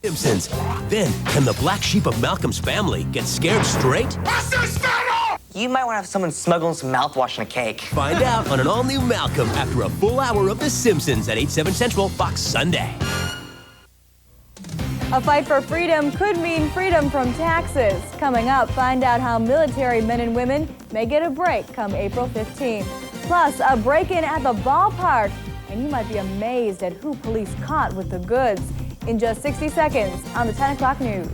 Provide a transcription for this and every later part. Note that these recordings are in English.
Simpsons. Then, can the black sheep of Malcolm's family get scared straight? You might want to have someone smuggling some mouthwash in a cake. Find out on an all-new Malcolm after a full hour of The Simpsons at 8/7 Central, Fox Sunday. A fight for freedom could mean freedom from taxes. Coming up, find out how military men and women may get a break come April 15th. Plus, a break-in at the ballpark. And you might be amazed at who police caught with the goods. In just 60 seconds on the 10 o'clock news.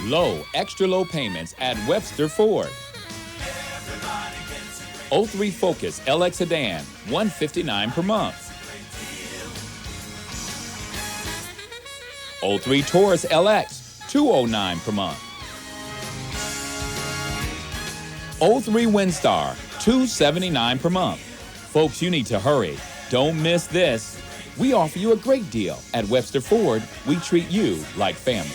Low, extra low payments at Webster Ford. 03 Focus LX Sedan, $159 per month. 03 Taurus LX, $209 per month. 03 Windstar, $279 per month. Folks, you need to hurry. Don't miss this. We offer you a great deal. At Webster Ford, we treat you like family.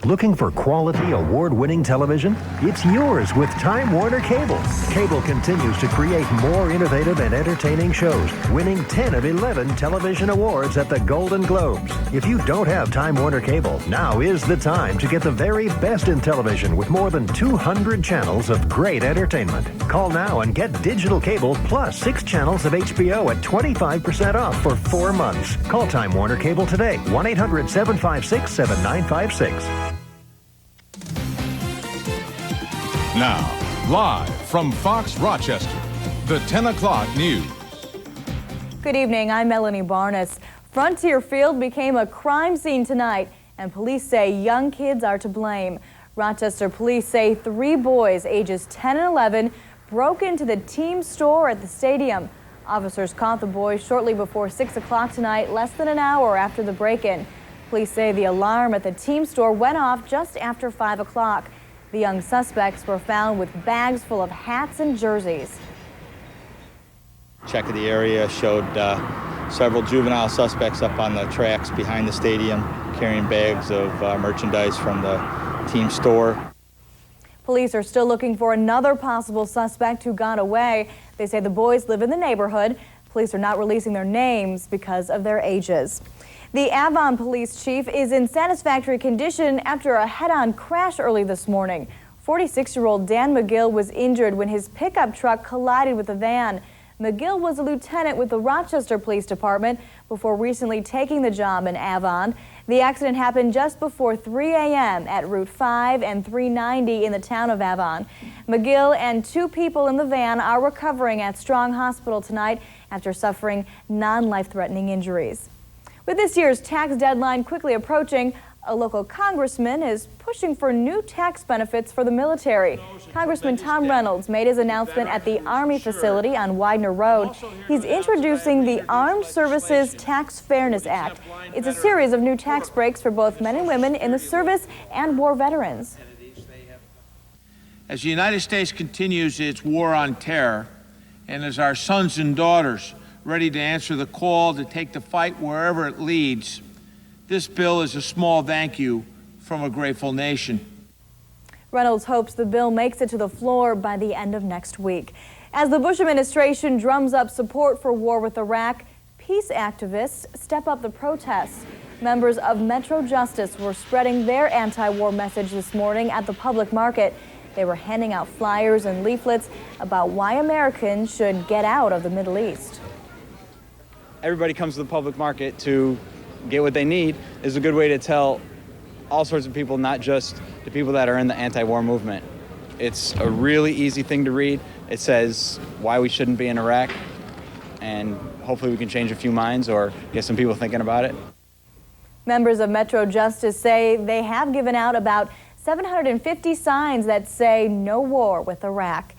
Looking for quality, award-winning television? It's yours with Time Warner Cable. Cable continues to create more innovative and entertaining shows, winning 10 of 11 television awards at the Golden Globes. If you don't have Time Warner Cable, now is the time to get the very best in television with more than 200 channels of great entertainment. Call now and get digital cable plus 6 channels of HBO at 25% off for 4 months. Call Time Warner Cable today, 1-800-756-7956. Now, live from Fox Rochester, the 10 o'clock news. Good evening, I'm Melanie Barnes. Frontier Field became a crime scene tonight, and police say young kids are to blame. Rochester police say 3 boys ages 10 and 11 broke into the team store at the stadium. Officers caught the boys shortly before 6 o'clock tonight, less than an hour after the break-in. Police say the alarm at the team store went off just after 5 o'clock. The young suspects were found with bags full of hats and jerseys. Check of the area showed several juvenile suspects up on the tracks behind the stadium carrying bags of merchandise from the team store. Police are still looking for another possible suspect who got away. They say the boys live in the neighborhood. Police are not releasing their names because of their ages. The Avon police chief is in satisfactory condition after a head-on crash early this morning. 46-year-old Dan McGill was injured when his pickup truck collided with a van. McGill was a lieutenant with the Rochester Police Department before recently taking the job in Avon. The accident happened just before 3 a.m. at Route 5 and 390 in the town of Avon. McGill and 2 people in the van are recovering at Strong Hospital tonight after suffering non-life-threatening injuries. With this year's tax deadline quickly approaching, a local congressman is pushing for new tax benefits for the military. Congressman Tom Reynolds made his announcement at the Army facility on Widener Road. He's introducing the Armed Services Tax Fairness Act. It's a series of new tax breaks for both men and women in the service and war veterans. As the United States continues its war on terror, and as our sons and daughters ready to answer the call to take the fight wherever it leads, this bill is a small thank you from a grateful nation. Reynolds hopes the bill makes it to the floor by the end of next week. As the Bush administration drums up support for war with Iraq, peace activists step up the protests. Members of Metro Justice were spreading their anti-war message this morning at the public market. They were handing out flyers and leaflets about why Americans should get out of the Middle East. Everybody comes to the public market to get what they need is a good way to tell all sorts of people, not just the people that are in the anti-war movement. It's a really easy thing to read. It says why we shouldn't be in Iraq, and hopefully we can change a few minds or get some people thinking about it. Members of Metro Justice say they have given out about 750 signs that say no war with Iraq.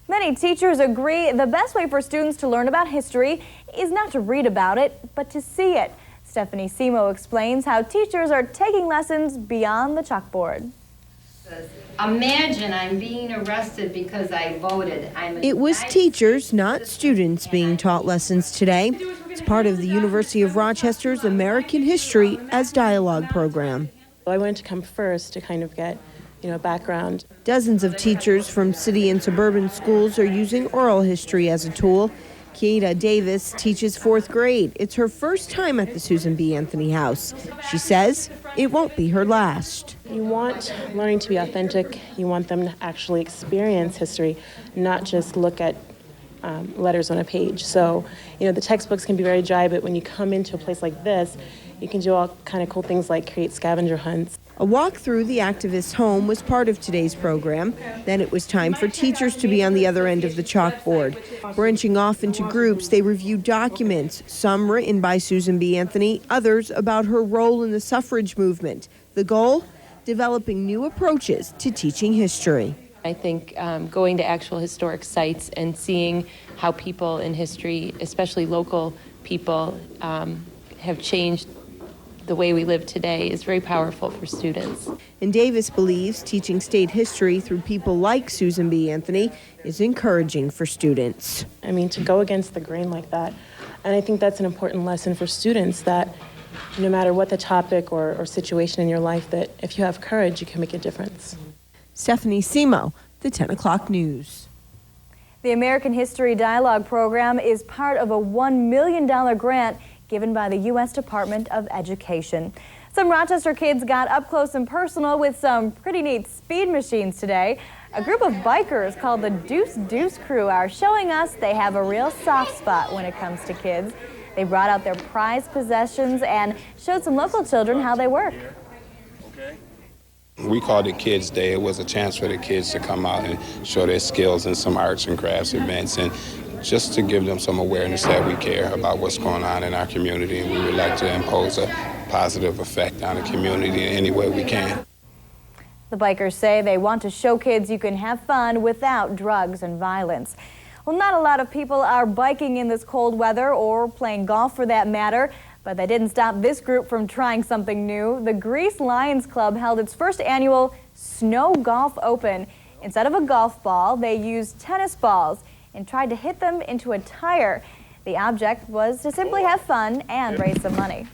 Many teachers agree the best way for students to learn about history is not to read about it, but to see it. Stephanie Simo explains how teachers are taking lessons beyond the chalkboard. Imagine I'm being arrested because I voted. It was teachers, not students, being taught lessons today. It's part of the University of Rochester's American History as Dialogue program. I wanted to come first to kind of get background. Dozens of teachers from city and suburban schools are using oral history as a tool. Kieta Davis teaches 4th grade. It's her first time at the Susan B. Anthony House. She says, it won't be her last. You want learning to be authentic. You want them to actually experience history, not just look at letters on a page. So, the textbooks can be very dry, but when you come into a place like this, you can do all kind of cool things like create scavenger hunts. A walk through the activist's home was part of today's program. Then it was time for teachers to be on the other end of the chalkboard. Branching off into groups, they reviewed documents, some written by Susan B. Anthony, others about her role in the suffrage movement. The goal? Developing new approaches to teaching history. I think going to actual historic sites and seeing how people in history, especially local people, have changed the way we live today is very powerful for students. And Davis believes teaching state history through people like Susan B. Anthony is encouraging for students. To go against the grain like that. And I think that's an important lesson for students, that no matter what the topic or situation in your life, that if you have courage, you can make a difference. Stephanie Simo, the 10 o'clock news. The American History Dialogue program is part of a $1 million grant given by the U.S. Department of Education. Some Rochester kids got up close and personal with some pretty neat speed machines today. A group of bikers called the Deuce Deuce Crew are showing us they have a real soft spot when it comes to kids. They brought out their prized possessions and showed some local children how they work. We called it Kids Day. It was a chance for the kids to come out and show their skills in some arts and crafts events, and just to give them some awareness that we care about what's going on in our community, and we would like to impose a positive effect on the community in any way we can. The bikers say they want to show kids you can have fun without drugs and violence. Well, not a lot of people are biking in this cold weather or playing golf for that matter, but that didn't stop this group from trying something new. The Grease Lions Club held its first annual Snow Golf Open. Instead of a golf ball, they used tennis balls and tried to hit them into a tire. The object was to simply have fun and raise some money.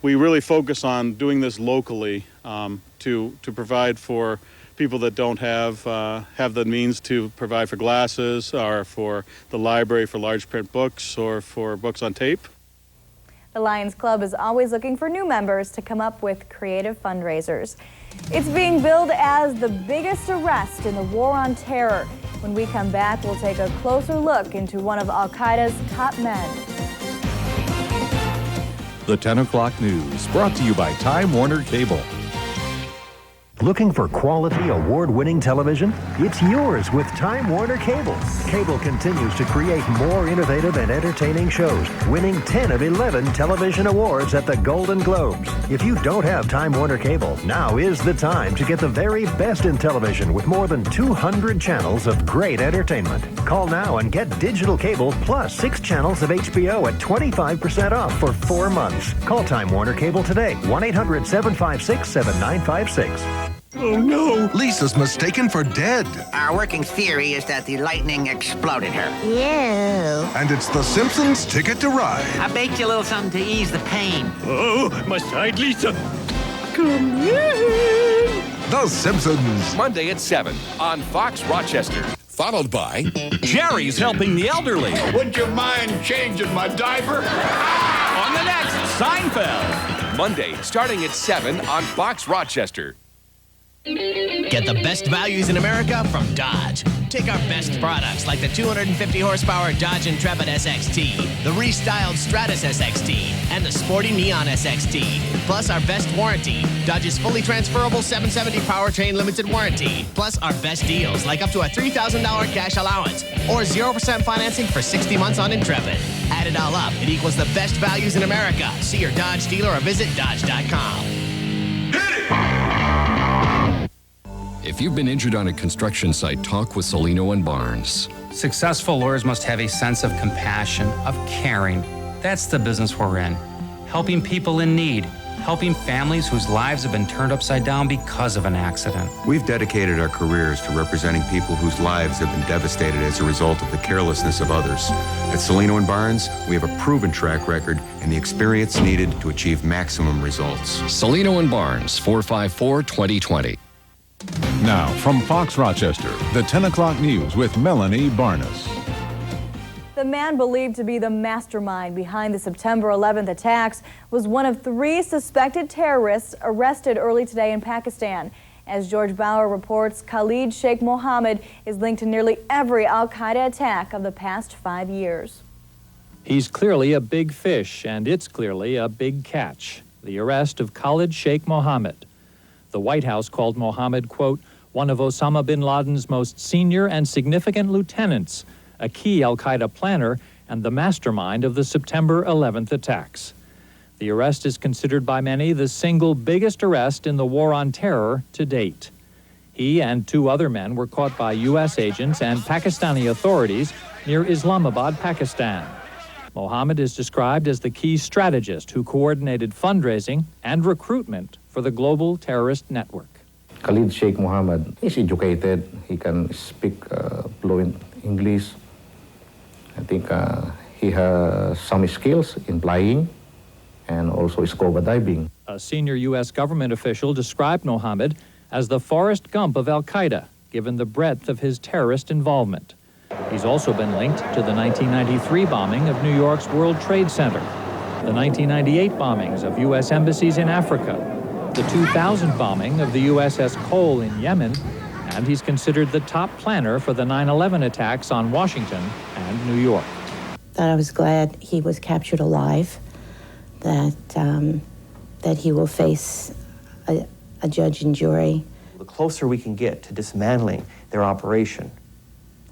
We really focus on doing this locally to provide for people that don't have the means to provide for glasses, or for the library for large print books, or for books on tape. The Lions Club is always looking for new members to come up with creative fundraisers. It's being billed as the biggest arrest in the war on terror. When we come back, we'll take a closer look into one of Al-Qaeda's top men. The 10 o'clock news, brought to you by Time Warner Cable. Looking for quality, award-winning television? It's yours with Time Warner Cable. Cable continues to create more innovative and entertaining shows, winning 10 of 11 television awards at the Golden Globes. If you don't have Time Warner Cable, now is the time to get the very best in television with more than 200 channels of great entertainment. Call now and get digital cable plus 6 channels of HBO at 25% off for 4 months. Call Time Warner Cable today, 1-800-756-7956. Oh no, Lisa's mistaken for dead. Our working theory is that the lightning exploded her. Yeah. And it's The Simpsons' Ticket to Ride. I baked you a little something to ease the pain. Oh, my side, Lisa. Come in. The Simpsons. Monday at 7 on Fox Rochester. Followed by Jerry's Helping the Elderly. Would you mind changing my diaper? On the next, Seinfeld. Monday, starting at 7 on Fox Rochester. Get the best values in America from Dodge. Take our best products like the 250 horsepower Dodge Intrepid SXT, the restyled Stratus SXT, and the sporty Neon SXT. Plus our best warranty, Dodge's fully transferable 770 powertrain limited warranty. Plus our best deals like up to a $3,000 cash allowance or 0% financing for 60 months on Intrepid. Add it all up, it equals the best values in America. See your Dodge dealer or visit Dodge.com. If you've been injured on a construction site, talk with Solino and Barnes. Successful lawyers must have a sense of compassion, of caring. That's the business we're in. Helping people in need. Helping families whose lives have been turned upside down because of an accident. We've dedicated our careers to representing people whose lives have been devastated as a result of the carelessness of others. At Solino and Barnes, we have a proven track record and the experience needed to achieve maximum results. Solino and Barnes, 454-2020. Now, from Fox Rochester, the 10 o'clock news with Melanie Barnes. The man believed to be the mastermind behind the September 11th attacks was one of 3 suspected terrorists arrested early today in Pakistan. As George Bauer reports, Khalid Sheikh Mohammed is linked to nearly every al-Qaeda attack of the past 5 years. He's clearly a big fish, and it's clearly a big catch. The arrest of Khalid Sheikh Mohammed. The White House called Mohammed, quote, one of Osama bin Laden's most senior and significant lieutenants, a key al-Qaeda planner and the mastermind of the September 11th attacks. The arrest is considered by many the single biggest arrest in the war on terror to date. He and 2 other men were caught by U.S. agents and Pakistani authorities near Islamabad, Pakistan. Mohammed is described as the key strategist who coordinated fundraising and recruitment for the global terrorist network. Khalid Sheikh Mohammed is educated. He can speak fluent English. I think he has some skills in flying and also scuba diving. A senior U.S. government official described Mohammed as the Forrest Gump of al-Qaeda, given the breadth of his terrorist involvement. He's also been linked to the 1993 bombing of New York's World Trade Center, the 1998 bombings of U.S. embassies in Africa, the 2000 bombing of the USS Cole in Yemen, and he's considered the top planner for the 9/11 attacks on Washington and New York. That I was glad he was captured alive, that he will face a judge and jury. The closer we can get to dismantling their operation,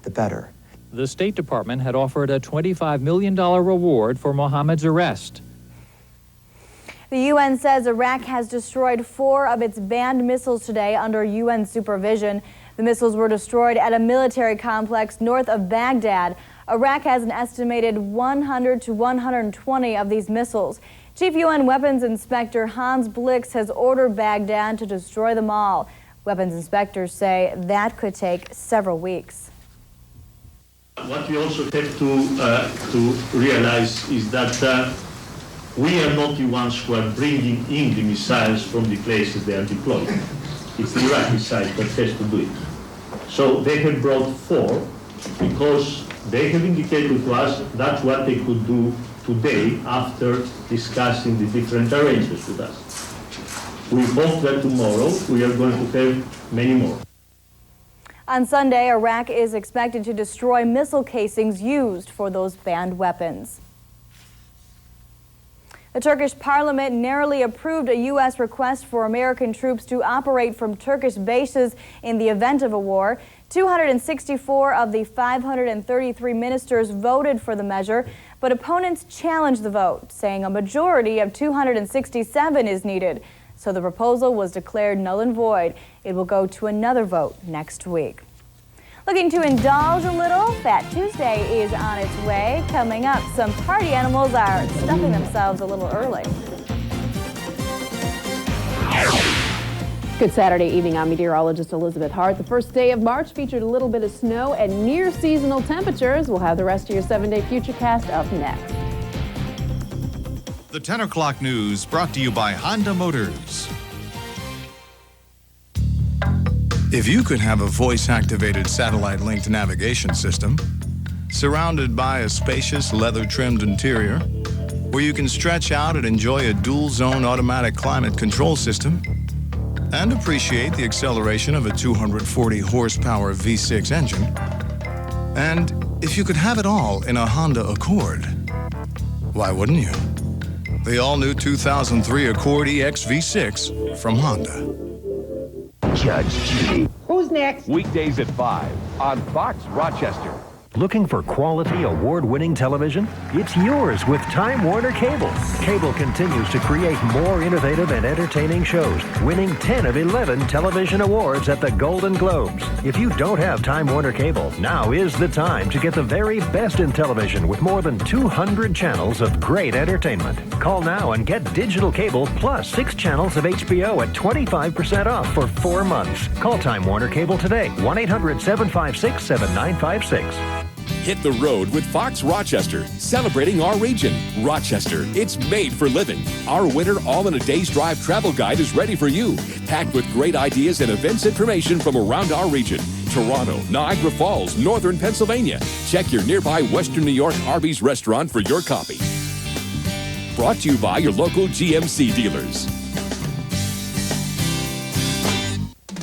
the better. The State Department had offered a $25 million reward for Mohammed's arrest. The UN says Iraq has destroyed 4 of its banned missiles today under UN supervision. The missiles were destroyed at a military complex north of Baghdad. Iraq has an estimated 100 to 120 of these missiles. Chief UN Weapons Inspector Hans Blix has ordered Baghdad to destroy them all. Weapons inspectors say that could take several weeks. What we also have to realize is that we are not the ones who are bringing in the missiles from the places they are deployed. It's the Iraqi side that has to do it. So they have brought 4 because they have indicated to us that's what they could do today after discussing the different arrangements with us. We hope that tomorrow we are going to have many more. On Sunday, Iraq is expected to destroy missile casings used for those banned weapons. The Turkish parliament narrowly approved a U.S. request for American troops to operate from Turkish bases in the event of a war. 264 of the 533 ministers voted for the measure, but opponents challenged the vote, saying a majority of 267 is needed. So the proposal was declared null and void. It will go to another vote next week. Looking to indulge a little, Fat Tuesday is on its way. Coming up, some party animals are stuffing themselves a little early. Good Saturday evening. I'm meteorologist Elizabeth Hart. The first day of March featured a little bit of snow and near seasonal temperatures. We'll have the rest of your 7-day Futurecast up next. The 10 o'clock news brought to you by Honda Motors. If you could have a voice-activated satellite-linked navigation system, surrounded by a spacious leather-trimmed interior, where you can stretch out and enjoy a dual-zone automatic climate control system, and appreciate the acceleration of a 240-horsepower V6 engine, and if you could have it all in a Honda Accord, why wouldn't you? The all-new 2003 Accord EX V6 from Honda. Judge Judy. Who's next? Weekdays at 5 on Fox Rochester. Looking for quality, award-winning television? It's yours with Time Warner Cable. Cable continues to create more innovative and entertaining shows, winning 10 of 11 television awards at the Golden Globes. If you don't have Time Warner Cable, now is the time to get the very best in television with more than 200 channels of great entertainment. Call now and get digital cable plus 6 channels of HBO at 25% off for 4 months. Call Time Warner Cable today, 1-800-756-7956. Hit the road with Fox Rochester, celebrating our region. Rochester, it's made for living. Our winter all-in-a-day's drive travel guide is ready for you, packed with great ideas and events information from around our region. Toronto, Niagara Falls, Northern Pennsylvania. Check your nearby Western New York Arby's restaurant for your copy. Brought to you by your local GMC dealers.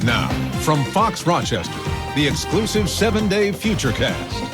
Now, from Fox Rochester, the exclusive 7-day Futurecast.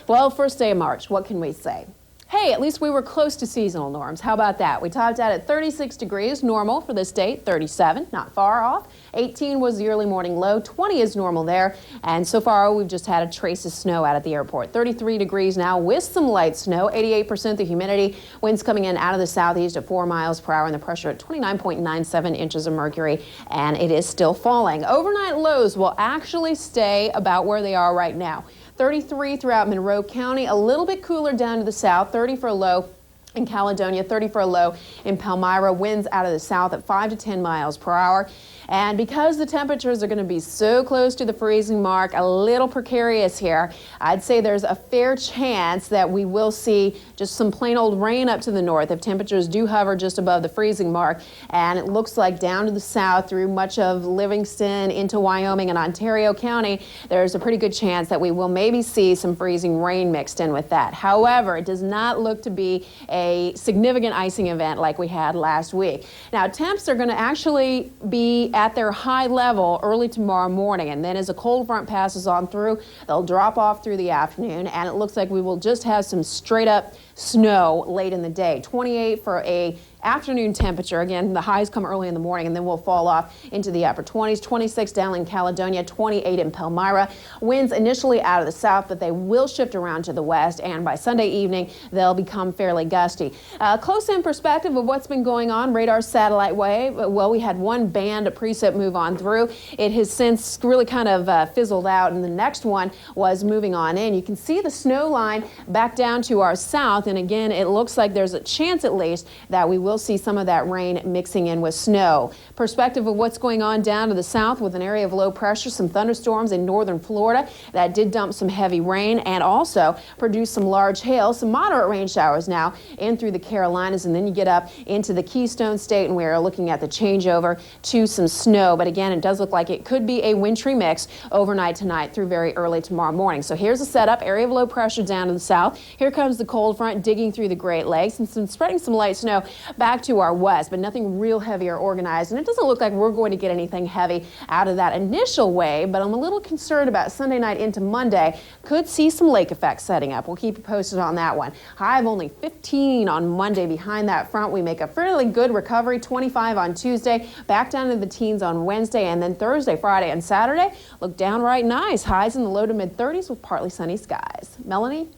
Well, first day of March, what can we say? Hey, at least we were close to seasonal norms. How about that? We topped out at 36 degrees, normal for this date, 37, not far off. 18 was the early morning low, 20 is normal there, and so far we've just had a trace of snow out at the airport. 33 degrees now with some light snow, 88% the humidity, winds coming in out of the southeast at 4 miles per hour, and the pressure at 29.97 inches of mercury, and it is still falling. Overnight lows will actually stay about where they are right now. 33 throughout Monroe County, a little bit cooler down to the south, 30 for a low in Caledonia, 30 for a low in Palmyra, winds out of the south at 5 to 10 miles per hour. And because the temperatures are going to be so close to the freezing mark, a little precarious here, I'd say there's a fair chance that we will see just some plain old rain up to the north if temperatures do hover just above the freezing mark. And it looks like down to the south through much of Livingston into Wyoming and Ontario County, there's a pretty good chance that we will maybe see some freezing rain mixed in with that. However, it does not look to be a significant icing event like we had last week. Now, temps are going to actually be at their high level early tomorrow morning, and then as a cold front passes on through, they'll drop off through the afternoon, and it looks like we will just have some straight up snow late in the day. 28 for a afternoon temperature. Again, the highs come early in the morning and then we'll fall off into the upper 20s. 26 down in Caledonia, 28 in Palmyra. Winds initially out of the south, but they will shift around to the west, and by Sunday evening, they'll become fairly gusty. Close-in perspective of what's been going on, radar satellite wave. Well, we had one band, a precip move on through. It has since really kind of fizzled out, and the next one was moving on in. You can see the snow line back down to our south, and again, it looks like there's a chance at least that we will see some of that rain mixing in with snow. Perspective of what's going on down to the south with an area of low pressure, some thunderstorms in northern Florida that did dump some heavy rain and also produce some large hail, some moderate rain showers now in through the Carolinas, and then you get up into the Keystone State and we are looking at the changeover to some snow. But again, it does look like it could be a wintry mix overnight tonight through very early tomorrow morning. So here's a setup, area of low pressure down to the south. Here comes the cold front digging through the Great Lakes and spreading some light snow back to our west, but nothing real heavy or organized, and it doesn't look like we're going to get anything heavy out of that initial wave, but I'm a little concerned about Sunday night into Monday. Could see some lake effects setting up. We'll keep you posted on that one. High of only 15 on Monday behind that front. We make a fairly good recovery, 25 on Tuesday, back down to the teens on Wednesday, and then Thursday, Friday, and Saturday look downright nice. Highs in the low to mid 30s with partly sunny skies. Melanie?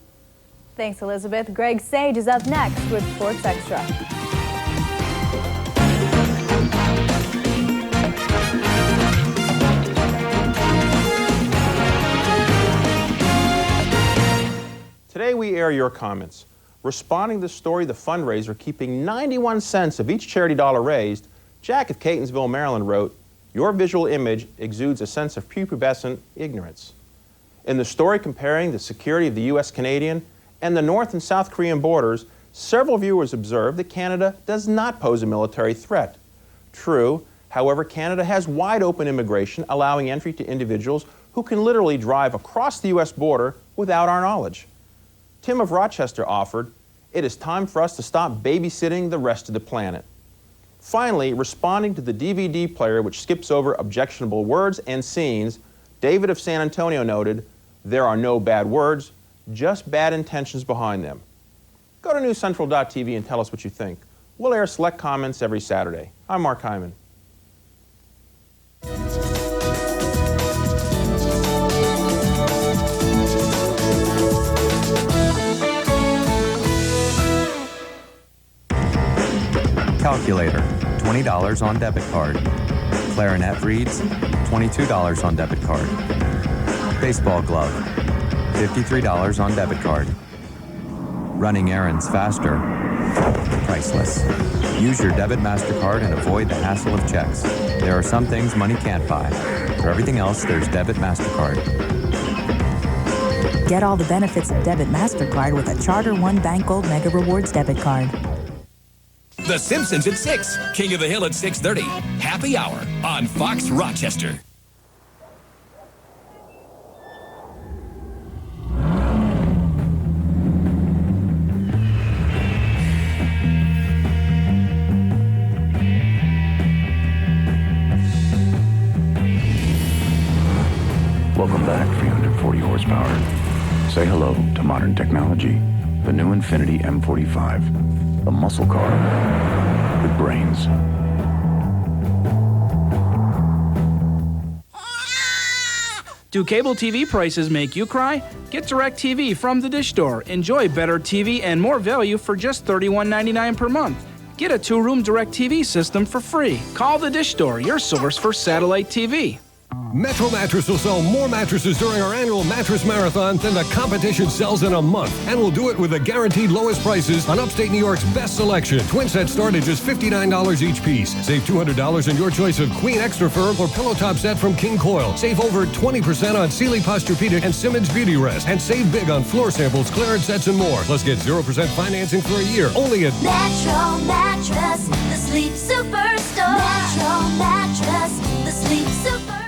Thanks, Elizabeth. Greg Sage is up next with Sports Extra. Today we air your comments. Responding to the story, the fundraiser keeping 91 cents of each charity dollar raised, Jack of Catonsville, Maryland wrote, "Your visual image exudes a sense of prepubescent ignorance." In the story comparing the security of the U.S.-Canadian and the North and South Korean borders, several viewers observed that Canada does not pose a military threat. True, however, Canada has wide open immigration, allowing entry to individuals who can literally drive across the U.S. border without our knowledge. Tim of Rochester offered, "It is time for us to stop babysitting the rest of the planet." Finally, responding to the DVD player which skips over objectionable words and scenes, David of San Antonio noted, "There are no bad words, just bad intentions behind them." Go to newscentral.tv and tell us what you think. We'll air select comments every Saturday. I'm Mark Hyman. Calculator, $20 on debit card. Clarinet reads, $22 on debit card. Baseball glove, $53 on debit card. Running errands faster, priceless. Use your debit MasterCard and avoid the hassle of checks. There are some things money can't buy. For everything else, there's debit MasterCard. Get all the benefits of debit MasterCard with a Charter One Bank Gold Mega Rewards debit card. The Simpsons at 6, King of the Hill at 6:30. Happy Hour on Fox Rochester. Welcome back, 340 horsepower. Say hello to modern technology. The new Infiniti M45. The muscle car with brains. Do cable TV prices make you cry? Get DirecTV from the Dish Store. Enjoy better TV and more value for just $31.99 per month. Get a 2-room DirecTV system for free. Call the Dish Store, your source for satellite TV. Metro Mattress will sell more mattresses during our annual mattress marathon than the competition sells in a month. And we'll do it with the guaranteed lowest prices on upstate New York's best selection. Twin sets start at just $59 each piece. Save $200 on your choice of Queen Extra Firm or Pillow Top set from King Coil. Save over 20% on Sealy Posturepedic and Simmons Beauty Rest. And save big on floor samples, clearance sets, and more. Plus get 0% financing for a year. Only at Metro Mattress, the sleep superstore. Metro Mattress, the sleep superstore.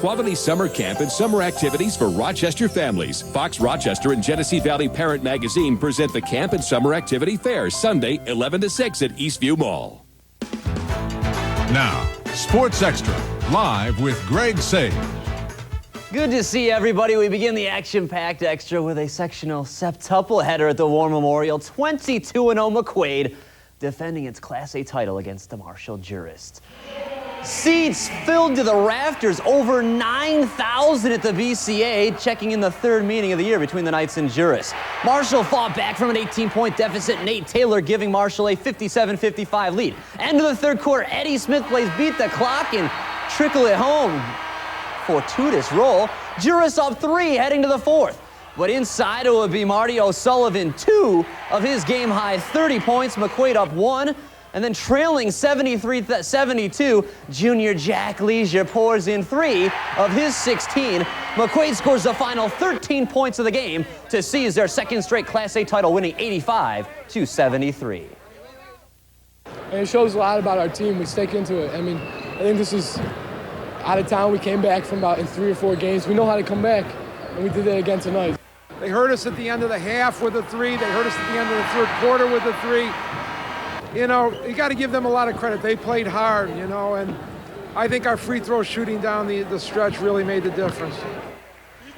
Quality summer camp and summer activities for Rochester families. Fox Rochester and Genesee Valley Parent Magazine present the Camp and Summer Activity Fair, Sunday, 11 to 6 at Eastview Mall. Now, Sports Extra, live with Greg Sage. Good to see everybody. We begin the action-packed extra with a sectional septuple header at the War Memorial. 22-0 McQuaid defending its Class A title against the Marshall Jurists. Seats filled to the rafters, over 9,000 at the BCA, checking in the third meeting of the year between the Knights and Jurists. Marshall fought back from an 18-point deficit, Nate Taylor giving Marshall a 57-55 lead. End of the third quarter, Eddie Smith plays beat the clock and trickle it home. Fortuitous roll. Jurists up 3 heading to the fourth. But inside it would be Marty O'Sullivan, 2 of his game-high 30 points. McQuaid up 1. And then trailing 73-72, junior Jack Leisure pours in 3 of his 16. McQuaid scores the final 13 points of the game to seize their second straight Class A title, winning 85-73. And it shows a lot about our team. We stick into it. I mean, I think this is out of town. We came back from about in 3 or 4 games. We know how to come back, and we did that again tonight. They hurt us at the end of the half with a 3. They hurt us at the end of the third quarter with a 3. You know, you got to give them a lot of credit. They played hard, you know, and I think our free throw shooting down the stretch really made the difference.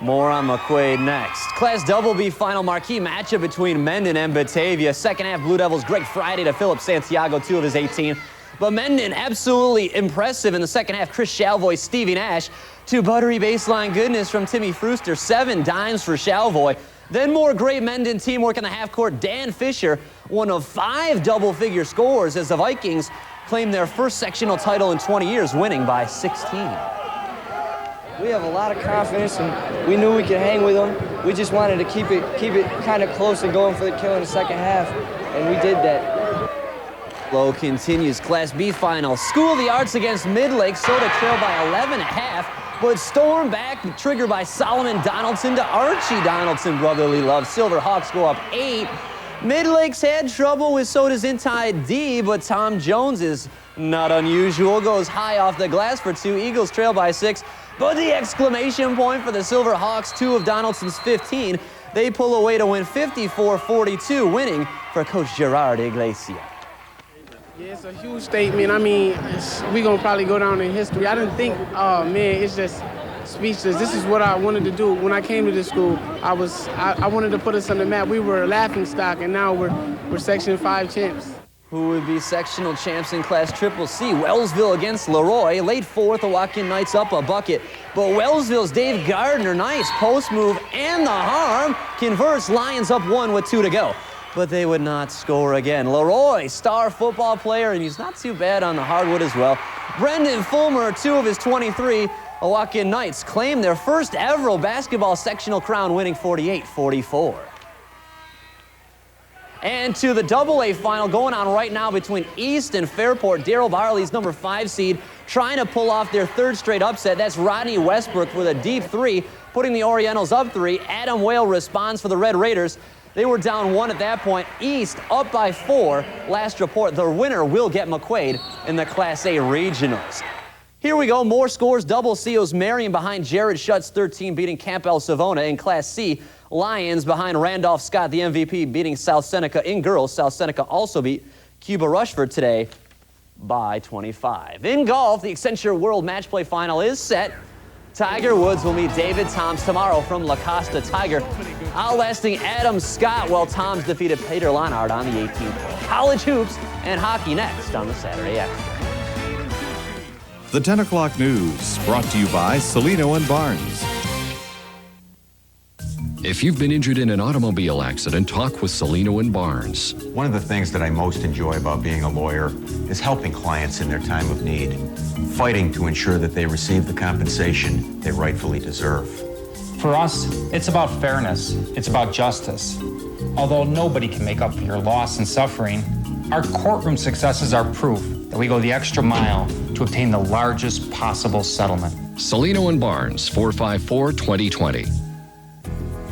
More on McQuaid next. Class Double B final marquee matchup between Mendon and Batavia. Second half, Blue Devils, Greg Friday to Philip Santiago, 2 of his 18. But Mendon absolutely impressive in the second half. Chris Shalvoy, Stevie Nash, 2 buttery baseline goodness from Timmy Frooster, 7 dimes for Shalvoy. Then more great Mendon teamwork in the half court. Dan Fisher, 1 of 5 double-figure scores as the Vikings claim their first sectional title in 20 years, winning by 16. We have a lot of confidence, and we knew we could hang with them. We just wanted to keep it kind of close and going for the kill in the second half, and we did that. Low continues Class B final. School of the Arts against Midlake. Soda trail by 11 at half. But storm back, triggered by Solomon Donaldson to Archie Donaldson, brotherly love. Silver Hawks go up 8. Midlake's had trouble with Soda's in-tied D, but Tom Jones is not unusual. Goes high off the glass for 2. Eagles trail by 6. But the exclamation point for the Silver Hawks, 2 of Donaldson's 15. They pull away to win 54-42, winning for Coach Gerard Iglesias. Yeah, it's a huge statement. I mean, we're going to probably go down in history. I didn't think, oh, man, it's just speechless. This is what I wanted to do. When I came to this school, I wanted to put us on the map. We were a laughingstock, and now we're Section 5 champs. Who would be sectional champs in Class Triple C? Wellsville against Leroy. Late fourth, the Joaquin Knights up a bucket. But Wellsville's Dave Gardner, nice post move, and the harm converts. Lions up 1 with 2 to go. But they would not score again. Leroy, star football player, and he's not too bad on the hardwood as well. Brendan Fulmer, 2 of his 23. Joaquin Knights claim their first ever basketball sectional crown, winning 48-44. And to the AA final going on right now between East and Fairport. Darryl Barley's number 5 seed trying to pull off their 3rd straight upset. That's Rodney Westbrook with a deep 3, putting the Orientals up 3. Adam Whale responds for the Red Raiders. They were down 1 at that point. East up by 4. Last report, the winner will get McQuaid in the Class A Regionals. Here we go, more scores. Double C's Marion behind Jared Schutt's 13, beating Campbell Savona. In Class C, Lions behind Randolph Scott, the MVP, beating South Seneca. In girls, South Seneca also beat Cuba Rushford today by 25. In golf, the Accenture World Match Play Final is set. Tiger Woods will meet David Toms tomorrow from La Costa Tiger, outlasting Adam Scott, while Toms defeated Peter Lonard on the 18th hole. College hoops and hockey next on the Saturday Extra. The 10 o'clock news brought to you by Salino and Barnes. If you've been injured in an automobile accident, talk with Salino and Barnes. One of the things that I most enjoy about being a lawyer is helping clients in their time of need, fighting to ensure that they receive the compensation they rightfully deserve. For us, it's about fairness. It's about justice. Although nobody can make up for your loss and suffering, our courtroom successes are proof that we go the extra mile to obtain the largest possible settlement. Salino and Barnes, 454-2020.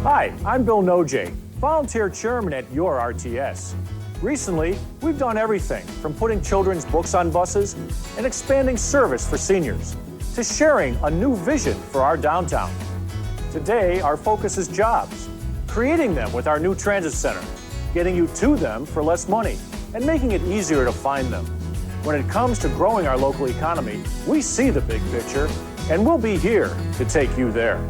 Hi, I'm Bill Nojay, volunteer chairman at Your RTS. Recently, we've done everything from putting children's books on buses and expanding service for seniors to sharing a new vision for our downtown. Today, our focus is jobs, creating them with our new transit center, getting you to them for less money, and making it easier to find them. When it comes to growing our local economy, we see the big picture, and we'll be here to take you there.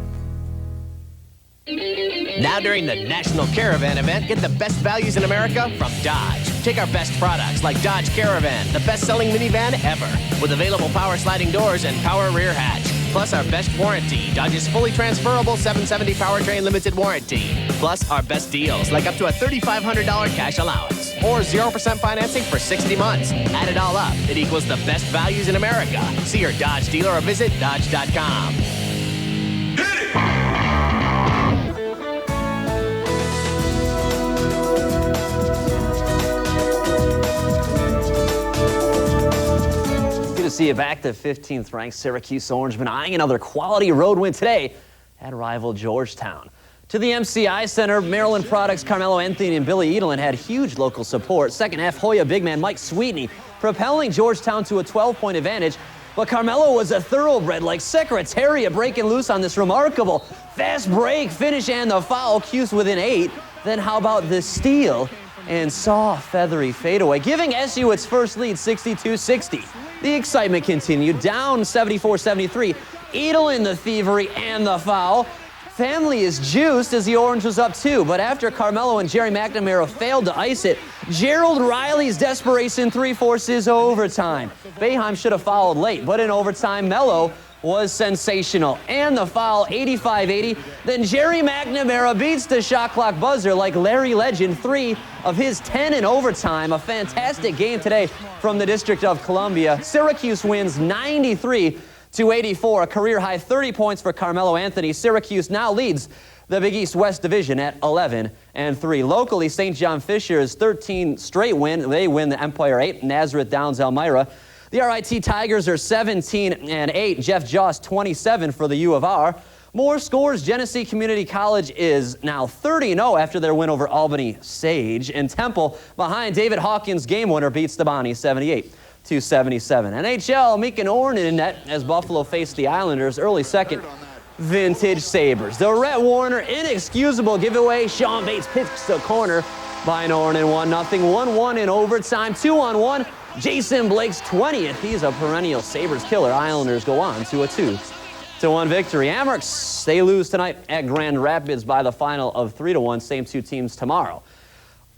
Now during the National Caravan event, get the best values in America from Dodge. Take our best products like Dodge Caravan, the best-selling minivan ever, with available power sliding doors and power rear hatch. Plus our best warranty, Dodge's fully transferable 770 powertrain limited warranty. Plus our best deals, like up to a $3,500 cash allowance or 0% financing for 60 months. Add it all up, it equals the best values in America. See your Dodge dealer or visit Dodge.com. To see you back to 15th ranked Syracuse Orangemen eyeing another quality road win today at rival Georgetown. To the MCI Center, Maryland products Carmelo Anthony and Billy Edelin had huge local support. Second half, Hoya big man Mike Sweetney propelling Georgetown to a 12-point advantage. But Carmelo was a thoroughbred like Secretariat, breaking loose on this remarkable fast break, finish, and the foul. Cuse within 8. Then how about the steal and soft feathery fadeaway, giving SU its first lead, 62-60. The excitement continued, down 74-73. Edelin the thievery and the foul. Family is juiced as the Orange was up 2, but after Carmelo and Jerry McNamara failed to ice it, Gerald Riley's desperation 3 forces overtime. Boeheim should have fouled late, but in overtime, Melo was sensational. And the foul, 85-80. Then Jerry McNamara beats the shot clock buzzer like Larry Legend, 3 of his 10 in overtime. A fantastic game today from the District of Columbia. Syracuse wins 93-84, a career-high 30 points for Carmelo Anthony. Syracuse now leads the Big East West Division at 11-3. Locally, St. John Fisher's 13 straight win. They win the Empire 8, Nazareth Downs Elmira. The RIT Tigers are 17-8. Jeff Joss 27 for the U of R. More scores. Genesee Community College is now 30-0 after their win over Albany Sage. And Temple, behind David Hawkins' game winner, beats the Bonnie 78-77. NHL, Meekin Ornan in net as Buffalo faced the Islanders. Early second, vintage Sabres. The Rhett Warner inexcusable giveaway. Sean Bates picks the corner by Ornan, 1-0. 1-1 in overtime. 2-on-1. Jason Blake's 20th. He's a perennial Sabres killer. Islanders go on to a 2-1 victory. Amherst, they lose tonight at Grand Rapids by the final of 3-1. Same two teams tomorrow.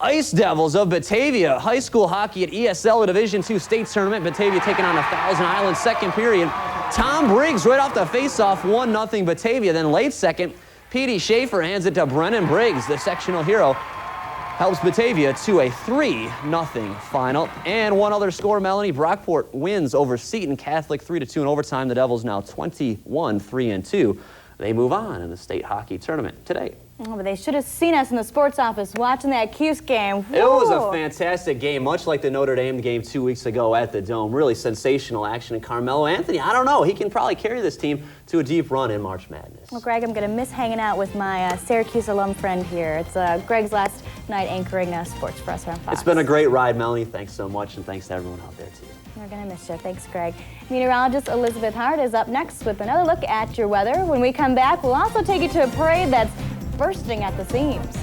Ice Devils of Batavia, high school hockey at ESL, a Division II state tournament. Batavia taking on 1,000 Island, second period. Tom Briggs right off the faceoff, 1-0 Batavia. Then late second, Petey Schaefer hands it to Brennan Briggs, the sectional hero. Helps Batavia to a 3-0 final. And one other score, Melanie. Brockport wins over Seton Catholic 3-2 in overtime. The Devils now 21-3-2. They move on in the state hockey tournament today. Oh, but they should have seen us in the sports office watching that Cuse game. Woo! It was a fantastic game, much like the Notre Dame game 2 weeks ago at the Dome. Really sensational action. And Carmelo Anthony, I don't know, he can probably carry this team to a deep run in March Madness. Well, Greg, I'm going to miss hanging out with my Syracuse alum friend here. It's Greg's last night anchoring sports for us here on Fox. It's been a great ride, Melanie. Thanks so much, and thanks to everyone out there, too. We're going to miss you. Thanks, Greg. Meteorologist Elizabeth Hart is up next with another look at your weather. When we come back, we'll also take you to a parade that's bursting at the seams.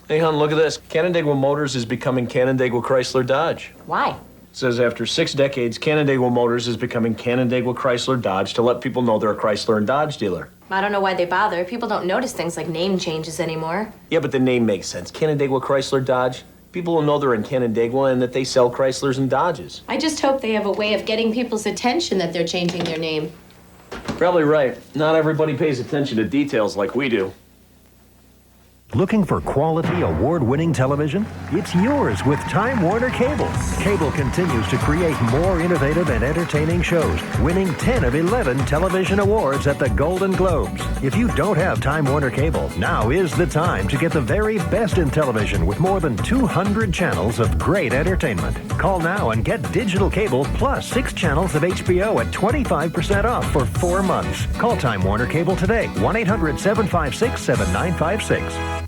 Hey, hon, look at this. Canandaigua Motors is becoming Canandaigua Chrysler Dodge. Why? It says after 6 decades, Canandaigua Motors is becoming Canandaigua Chrysler Dodge to let people know they're a Chrysler and Dodge dealer. I don't know why they bother. People don't notice things like name changes anymore. Yeah, but the name makes sense. Canandaigua Chrysler Dodge. People will know they're in Canandaigua and that they sell Chryslers and Dodges. I just hope they have a way of getting people's attention that they're changing their name. Probably right. Not everybody pays attention to details like we do. Looking for quality, award-winning television? It's yours with Time Warner Cable. Cable continues to create more innovative and entertaining shows, winning 10 of 11 television awards at the Golden Globes. If you don't have Time Warner Cable, now is the time to get the very best in television with more than 200 channels of great entertainment. Call now and get digital cable plus 6 channels of HBO at 25% off for 4 months. Call Time Warner Cable today, 1-800-756-7956.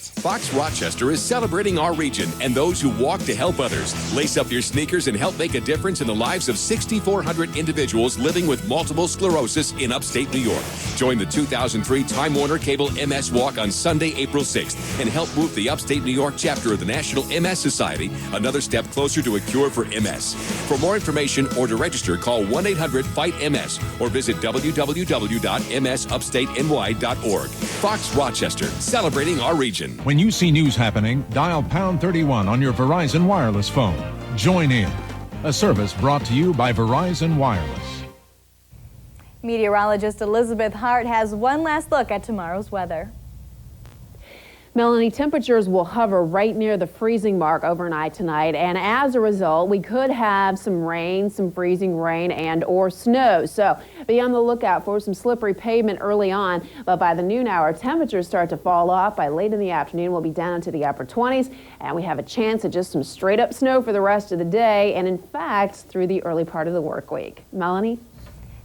Fox Rochester is celebrating our region and those who walk to help others. Lace up your sneakers and help make a difference in the lives of 6,400 individuals living with multiple sclerosis in upstate New York. Join the 2003 Time Warner Cable MS Walk on Sunday, April 6th and help move the upstate New York chapter of the National MS Society another step closer to a cure for MS. For more information or to register, call 1-800-FIGHT-MS or visit www.msupstateny.org. Fox Rochester, celebrating our region. When you see news happening, dial pound 31 on your Verizon Wireless phone. Join in. A service brought to you by Verizon Wireless. Meteorologist Elizabeth Hart has one last look at tomorrow's weather. Melanie, temperatures will hover right near the freezing mark overnight tonight, and as a result, we could have some rain, some freezing rain and or snow. So be on the lookout for some slippery pavement early on, but by the noon hour, temperatures start to fall off. By late in the afternoon, we'll be down into the upper 20s, and we have a chance of just some straight up snow for the rest of the day, and in fact, through the early part of the work week. Melanie?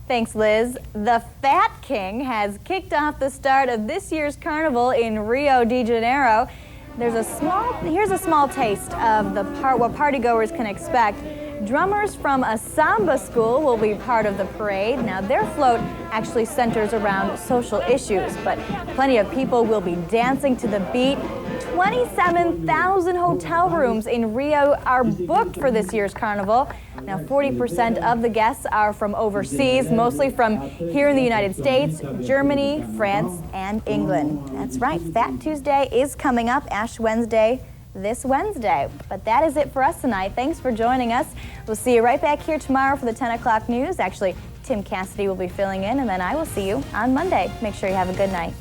Thanks, Liz. The Fat King has kicked off the start of this year's carnival in Rio de Janeiro. Here's a small taste of what partygoers can expect. Drummers from a samba school will be part of the parade. Now, their float actually centers around social issues, but plenty of people will be dancing to the beat. 27,000 hotel rooms in Rio are booked for this year's carnival. Now, 40% of the guests are from overseas, mostly from here in the United States, Germany, France, and England. That's right, Fat Tuesday is coming up, Ash Wednesday this Wednesday. But that is it for us tonight. Thanks for joining us. We'll see you right back here tomorrow for the 10 o'clock news. Actually, Tim Cassidy will be filling in, and then I will see you on Monday. Make sure you have a good night.